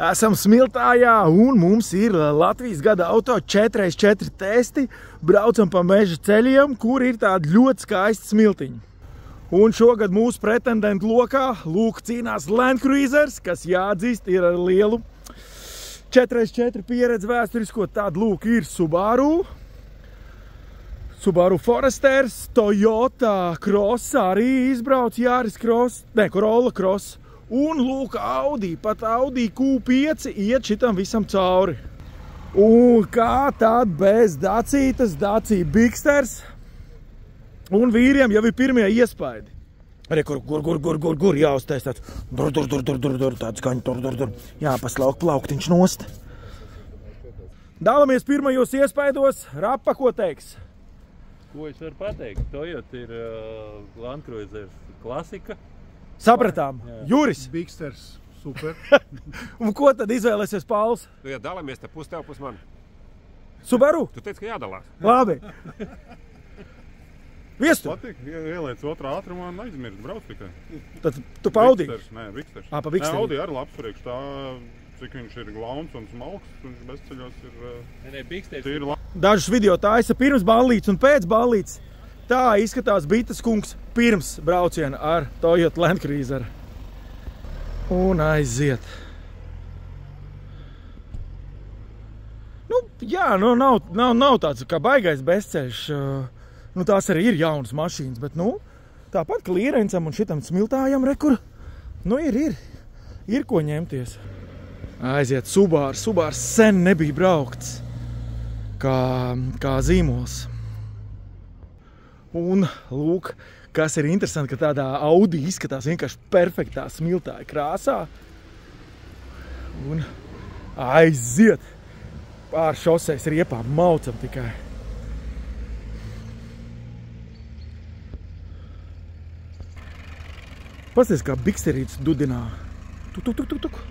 Esam Smiltājā un mums ir Latvijas gada auto 4x4 testi. Braucam pa meža ceļiem, kur ir tādi ļoti skaisti smiltiņi. Un šogad mūsu pretendentu lokā lūk cīnās Land Cruisers, kas jāatzīst ir ar lielu 4x4 pieredzi vēsturisko. Tāda lūk ir Subaru Foresters, Toyota Cross arī izbrauc, Yaris Cross, ne, Corolla Cross. Un lūk Audi, pat Audi Q5 iet šitam visam cauri. Un kā tad bez Dacītas, Dacia Bigsters. Un vīriem jau ir pirmie iespaidi. Arī kur jāuztais tāds dur, tāds skaņa, dur. Jāpaslauk plauktiņš nost. Dalamies pirmajos iespaidos. Rapa, ko teiks? Ko es varu pateikt? Toyota ir Land Cruisers klasika. Sapratām. Jā. Juris. Bigsters, super. Un ko tad izvēlēsies, Pauls? Nu, ja dalāmies, tad pus tev, pus man. Subaru? Tu teici, ka jādalās. Labi. Viestu? Patīk, ieliec otrā ātrumā un aizmirst, brauc tikai. Tad tu pa Audi? Nē, Bigsters. Pa Bigsters. Nē, Audi arī labs priekš tā, cik viņš ir glauns un smalks, viņš bezceļos ir... Nē, Bigsters. Tīri labi. Dažus video taisa pirms ballītes un pēc ballītes. Tā izskatās Bites kungs pirms brauciena ar Toyota Land Cruiser. Un aiziet. Nu, jā, nu, nav tāds kā baigais bezceļš. Nu, tās arī ir jaunas mašīnas, bet, nu, tāpat klīrencam un šitam Smiltājam rekur, nu, ir ko ņemties. Aiziet Subārs sen nebija braukts kā zīmols. Un, lūk, kas ir interesanti, ka tādā Audi izskatās vienkārši perfektā Smiltāja krāsā. Un aiziet pār šoseis riepām, maucam tikai. Pasties, kā biksterītis dudinā. Tuk.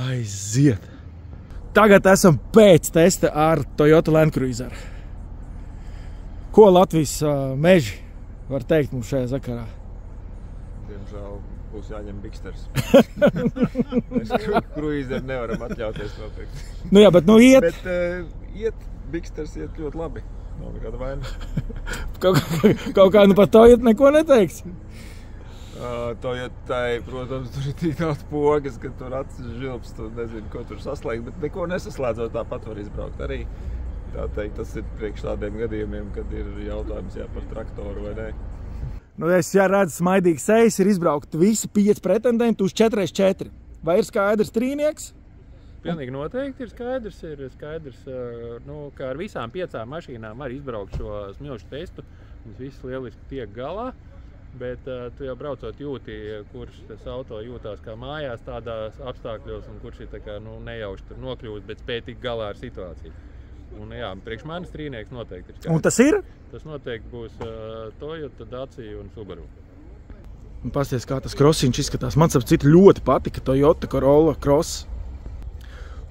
Aiziet. Tagad esam pēc testa ar Toyota Land Cruiser. Ko Latvijas meži var teikt mums šajā sakarā? Diemžēl būs jāņem Bigsters. Mēs Cruiser nevaram atļauties nopirkt. Nu jā, bet nu iet. Bet Bigsters iet ļoti labi. Nav nekāda vaina. Kaut kā nu par Toyota neko neteiks. Toyotai, protams, tur ir tik daudz pogas, ka tur acis žilps, tu nezinu, ko tur saslēgt, bet neko nesaslēdzot, tāpat var izbraukt arī. Tā teikt, tas ir priekš tādiem gadījumiem, kad ir jautājums par traktoru vai ne. Nu, es redzu, smaidīgs sejas ir izbraukt visi 5 pretendenti uz 4x4. Vai ir skaidrs trīnieks? Pilnīgi noteikti ir skaidrs, nu, ka ar visām 5 mašīnām var izbraukt šo smilšu testu. Mums viss lieliski tiek galā. Bet tu jau braucot jūti, kurš tas auto jūtās kā mājās tādās apstākļos un kurš ir tā kā, nu, nejauši tur nokļūst, bet spēj tikt galā ar situāciju. Un jā, priekš manis trīnieks noteikti ir skaidrs. Un tas ir? Tas noteikti būs Toyota, Dacia un Subaru. Un pasties, kā tas crossiņš izskatās. Man ap citu ļoti patika Toyota Corolla Cross.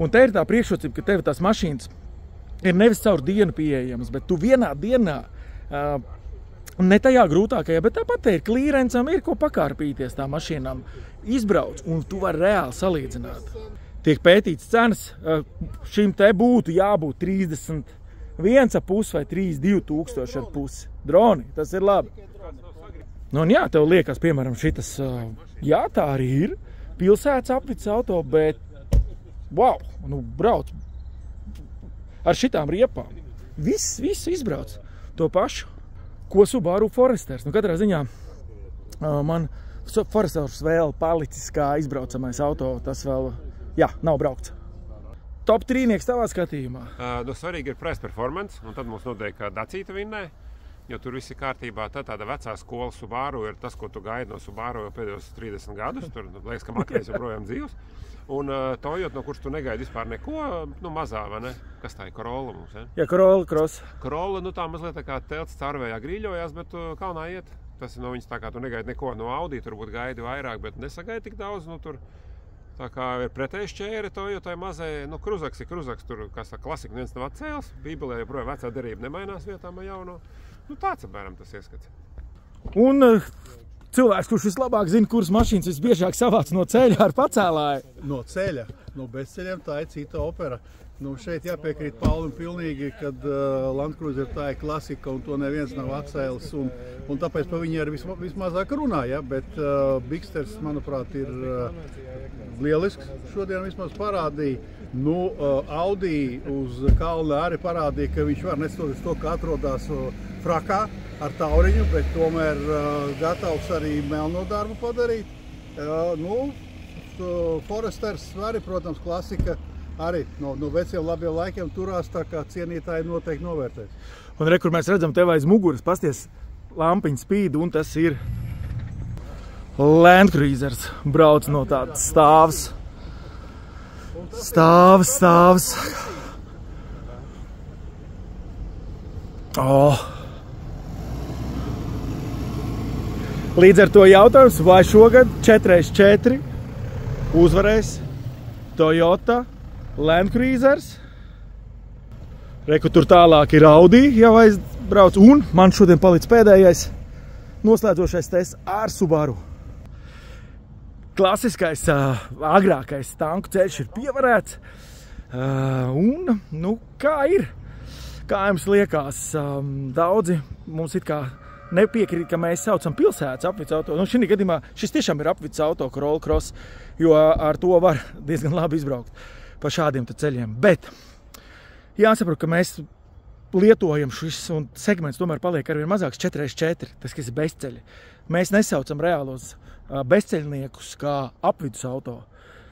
Un te ir tā priekšrocība, ka tev tās mašīnas ir nevis caur dienu pieejamas, bet tu vienā dienā ne tajā grūtākajā, bet tāpat te ir klīrencam, ir ko pakārpīties tā mašīnām. Izbrauc, un tu vari reāli salīdzināt. Tiek pētīts cenas, šim te būtu jābūt 31,5 vai 32 tūkstoši ar pusi. Droni, tas ir labi. Nu, un jā, tev liekas, piemēram, šitas, jā, tā arī ir pilsētas apvids auto, bet, wow, nu, brauc ar šitām riepām. Viss izbrauc to pašu. Ko Subaru Foresters? Nu, katrā ziņā man Foresters vēl palicis kā izbraucamais auto, tas vēl, jā, nav braukts. Top trīnieks tavā skatījumā? Nu, svarīgi ir price performance, un tad mums noteikti Dacīta vinnē, jo tur viss ir kārtībā. Tad tāda vecā skola Subaru ir tas, ko tu gaidi no Subaru jau pēdējos 30 gadus. Tur liekas, ka makrējs joprojām dzīvs. Un Toyota, no kurš tu negaidi vispār neko, nu mazā, vai ne? Kas tā ir? Corolla mums, ja? Jā, Corolla Cross. Corolla, nu tā mazliet tā kā telts caurvējā grīļojās, bet kalnā iet. Tas ir no viņas tā kā tu negaidi neko no Audi, tur būtu gaidi vairāk, bet nesagaidi tik daudz, nu tur tā kā ir pretēji šķēri Toyotai mazai, nu kruzaks ir kruzaks, tur, kas tā klasika neviens nav atcēls, Bībelē joprojām vecā derība nemainās vietām ar jauno. Nu tāds apmēram tas ieskats. Un cilvēks, kurš vislabāk zina, kuras mašīnas visbiežāk savāc no ceļa ar pacēlāju. No ceļa, no bezceļiem tā ir cita opera. Nu, šeit jāpiekrīt Paulim pilnīgi, kad Land Cruiser tā ir klasika un to neviens nav atcēlis. Un tāpēc pa viņi arī vismazāk runā, ja? Bet Bigsters, manuprāt, ir lielisks. Šodien vismaz parādīja. Nu, Audi uz kalna arī parādīja, ka viņš var nestoties to, ka atrodas frakā ar tauriņu, bet tomēr gatavs arī melno darbu padarīt. Nu, Foresters arī, protams, klasika. Arī no veciem labiem laikiem turās, tā kā cienītāji noteikti novērtēs. Un re, kur mēs redzam tev aiz muguras, pasties lampiņa spīd, un tas ir Land Cruisers. Brauc no tādas stāvs. Stāvs. Oh. Līdz ar to jautājums, vai šogad 4x4 uzvarēs Toyota Land Cruisers. Reku tur tālāk ir Audi jau aizbrauc. Un man šodien palic pēdējais noslēdzošais tests ar Subaru. Klasiskais, agrākais tanku ceļš ir pievarēts. Un, nu, kā ir? Kā jums liekas, daudzi mums it kā nepiekrīt, ka mēs saucam pilsētas apvids auto. Nu, šī gadījumā šis tiešām ir apvids auto, Corolla Cross, jo ar to var diezgan labi izbraukt pa šādiem ceļiem. Bet jāsaprot, ka mēs lietojam šis un segments tomēr paliek arvien mazāks 4x4, tas, kas ir bezceļi. Mēs nesaucam reālos bezceļniekus kā apvidus auto.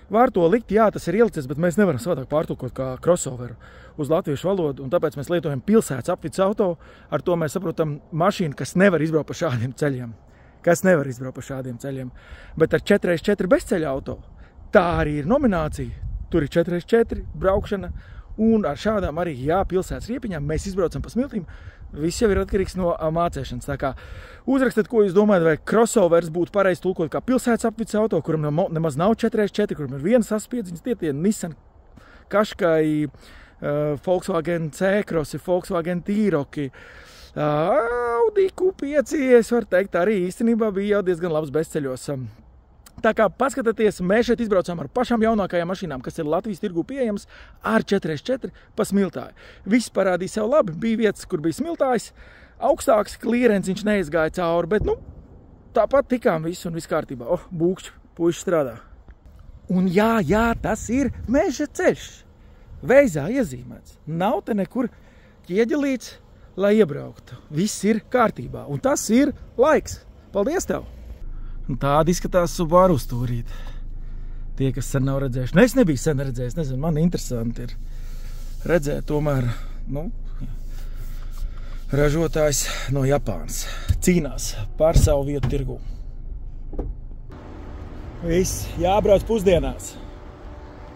Var to likt, jā, tas ir ielicies, bet mēs nevaram savādāk pārtulkot kā crossoveru uz latviešu valodu, un tāpēc mēs lietojam pilsētas apvidus auto. Ar to mēs saprotam mašīnu, kas nevar izbraukt pa šādiem ceļiem. Bet ar 4x4 bezceļa auto tā arī ir nominācija. Tur ir 4x4 braukšana, un ar šādām arī, jā, pilsētas riepiņām mēs izbraucam pa smiltīm. Viss jau ir atkarīgs no mācēšanas. Tā kā uzrakstat, ko jūs domājat, vai crossovers būtu pareizi tulkot kā pilsētas apvidus auto, kuram nemaz nav 4x4, kuram ir viena saspiedziņas, tie Nissan Qashqai, Volkswagen C-Cross, Volkswagen T-Roci, Audi Q5, es varu teikt, arī īstenībā bija jau diezgan labs bezceļos. Tā kā paskatieties, mēs šeit izbraucām ar pašām jaunākajām mašīnām, kas ir Latvijas tirgū pieejamas ar 4x4 pa smiltāju. Viss parādīja sev labi, bija vietas, kur bija smiltājs, augstāks klierens, viņš neizgāja cauri, bet, nu, tāpat tikām visu un viss kārtībā. Būkšķi, puiši strādā. Un jā, tas ir meža ceļš. Veizā iezīmēts. Nav te nekur ķieģelīts, lai iebrauktu. Viss ir kārtībā. Un tas ir laiks. Paldies tev! Un tāda izskatās Subaru stūrīt. Tie, kas sen nav redzējuši. Nu, es nebiju sen redzējis, nezinu, man interesanti ir redzēt tomēr, nu, ražotājs no Japānas cīnās par savu vietu tirgū. Viss, jābrauc pusdienās.